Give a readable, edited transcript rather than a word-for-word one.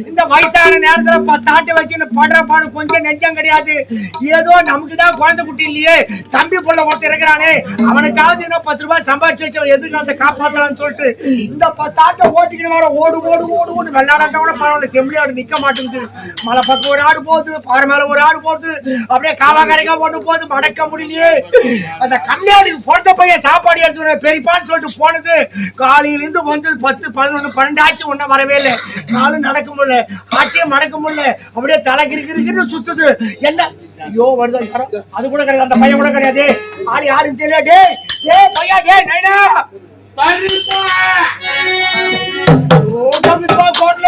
இந்த வயசான நேரத்துல 10 ஆட்டை வச்சு படுற பாடு கொஞ்சம் நெஞ்சம் கிடையாது. ஏதோ நமக்குதான் குழந்தை குட்டி இல்லையே, தம்பி புள்ள ஒருத்தர் இருக்கிறானே, அவனுக்காவது 10 ரூபாய் சம்பாதிச்சு வச்சு எதிர்காலத்தை காப்பாற்றலாம்னு சொல்லிட்டு இந்த 10 ஆட்டை ஓட்டிக்கிட்டு வர ஓடு ஓடு ஓடு ஓடு வெள்ளாடாட்ட கூட பரவாயில்ல, செம்பிளியாடு நிக்க மாட்டேங்குது. மலை பக்கம் ஒரு ஆடு போகுது, பாறை மேல ஒரு ஆடு போகுது, அப்படியே காவாக்கரைக்கா ஒண்ணு போகுது, மடக்க முடியலையே. அந்த கல்யாணுக்கு பொறுத்த பையன் சாப்பாடு எடுத்து பெரியப்பான்னு சொல்லிட்டு போனது, காலையில இருந்து வந்து 10, 11, 12 ஆச்சு, ஒன்னும் வரவே இல்லை. காலும் நடக்க முடியல, ஆட்சியும் மடக்க முடியல, அப்படியே தலை கிரிக்கிட்டு சுத்துது. என்ன ஐயோ வருது, அது கூட கிடையாது, அந்த பையன் கூட கிடையாது. ஆளு யாரும் தெரியல. டே டே பையா, டே நைனா கோட்ல